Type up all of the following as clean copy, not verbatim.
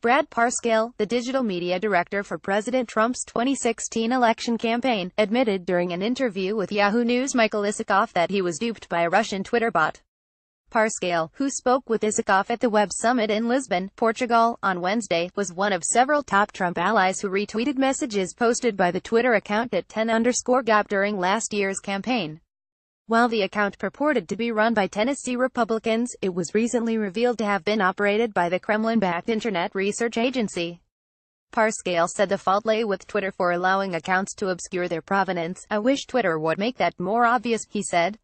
Brad Parscale, the digital media director for President Trump's 2016 election campaign, admitted during an interview with Yahoo News' Michael Isikoff that he was duped by a Russian Twitter bot. Parscale, who spoke with Isikoff at the Web Summit in Lisbon, Portugal, on Wednesday, was one of several top Trump allies who retweeted messages posted by the Twitter account at 10_GOP during last year's campaign. While the account purported to be run by Tennessee Republicans, it was recently revealed to have been operated by the Kremlin-backed internet research agency. Parscale said the fault lay with Twitter for allowing accounts to obscure their provenance. "I wish Twitter would make that more obvious," he said.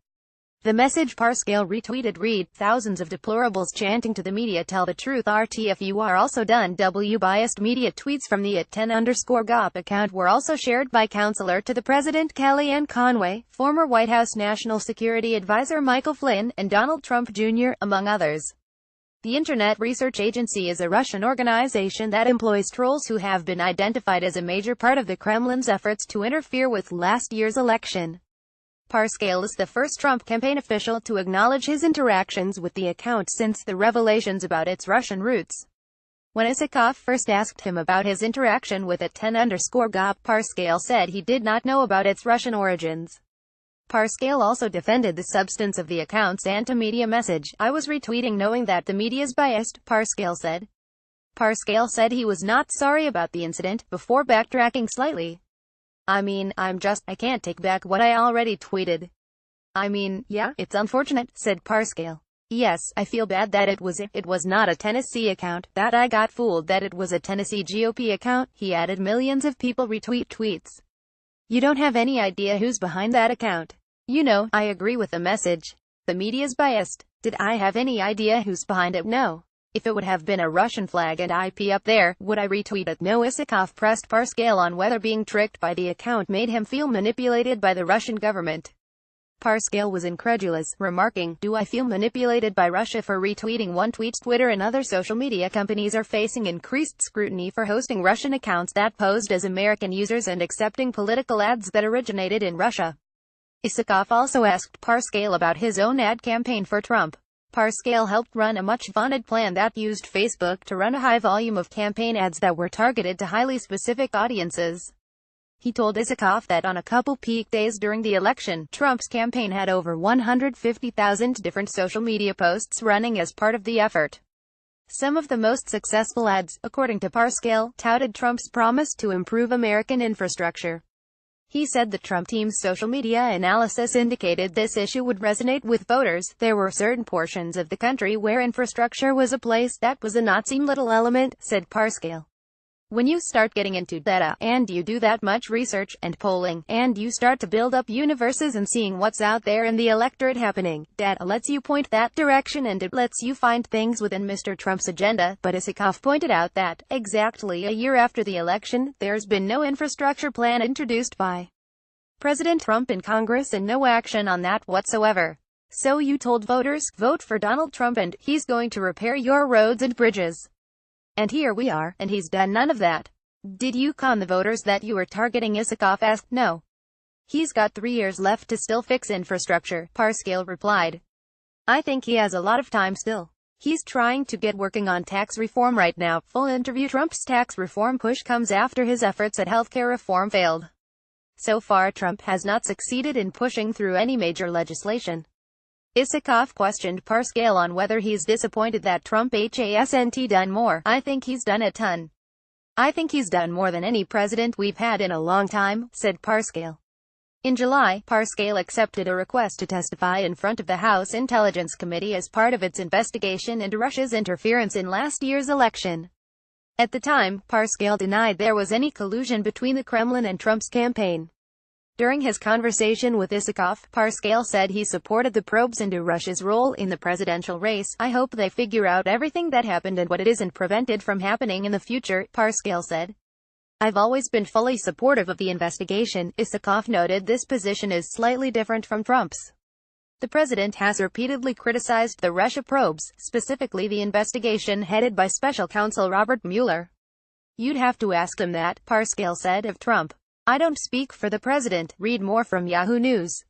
The message Parscale retweeted read, "Thousands of deplorables chanting to the media tell the truth RTFU are also done W." Biased media tweets from the at 10_GOP account were also shared by Counselor to the President Kellyanne Conway, former White House National Security Advisor Michael Flynn, and Donald Trump Jr., among others. The Internet Research Agency is a Russian organization that employs trolls who have been identified as a major part of the Kremlin's efforts to interfere with last year's election. Parscale is the first Trump campaign official to acknowledge his interactions with the account since the revelations about its Russian roots. When Isikoff first asked him about his interaction with at 10_GOP, Parscale said he did not know about its Russian origins. Parscale also defended the substance of the account's anti-media message. "I was retweeting knowing that the media's biased," Parscale said. Parscale said he was not sorry about the incident, before backtracking slightly. I can't take back what I already tweeted. Yeah, it's unfortunate," said Parscale. "Yes, I feel bad that it was not a Tennessee account, that I got fooled that it was a Tennessee GOP account," he added. Millions of people retweet tweets. "You don't have any idea who's behind that account. I agree with the message. The media's biased. Did I have any idea who's behind it? No. If it would have been a Russian flag and IP up there, would I retweet it? No." Isikoff pressed Parscale on whether being tricked by the account made him feel manipulated by the Russian government. Parscale was incredulous, remarking, "Do I feel manipulated by Russia for retweeting one tweet?" Twitter and other social media companies are facing increased scrutiny for hosting Russian accounts that posed as American users and accepting political ads that originated in Russia. Isikoff also asked Parscale about his own ad campaign for Trump. Parscale helped run a much-vaunted plan that used Facebook to run a high volume of campaign ads that were targeted to highly specific audiences. He told Isikoff that on a couple peak days during the election, Trump's campaign had over 150,000 different social media posts running as part of the effort. Some of the most successful ads, according to Parscale, touted Trump's promise to improve American infrastructure. He said the Trump team's social media analysis indicated this issue would resonate with voters. "There were certain portions of the country where infrastructure was a place that was a not seem little element," said Parscale. "When you start getting into data, and you do that much research and polling, and you start to build up universes and seeing what's out there in the electorate happening, data lets you point that direction and it lets you find things within Mr. Trump's agenda." But Isikoff pointed out that, exactly a year after the election, there's been no infrastructure plan introduced by President Trump in Congress and no action on that whatsoever. "So you told voters, vote for Donald Trump and he's going to repair your roads and bridges. And here we are, and he's done none of that. Did you con the voters that you were targeting?" Isikoff asked. "No. He's got 3 years left to still fix infrastructure," Parscale replied. "I think he has a lot of time still. He's trying to get working on tax reform right now." Full interview. Trump's tax reform push comes after his efforts at healthcare reform failed. So far, Trump has not succeeded in pushing through any major legislation. Isikoff questioned Parscale on whether he's disappointed that Trump hasn't done more. "I think he's done a ton. I think he's done more than any president we've had in a long time," said Parscale. In July, Parscale accepted a request to testify in front of the House Intelligence Committee as part of its investigation into Russia's interference in last year's election. At the time, Parscale denied there was any collusion between the Kremlin and Trump's campaign. During his conversation with Isikoff, Parscale said he supported the probes into Russia's role in the presidential race. "I hope they figure out everything that happened and what it isn't prevented from happening in the future," Parscale said. "I've always been fully supportive of the investigation." Isikoff noted this position is slightly different from Trump's. The president has repeatedly criticized the Russia probes, specifically the investigation headed by special counsel Robert Mueller. "You'd have to ask him that," Parscale said of Trump. "I don't speak for the president." Read more from Yahoo News.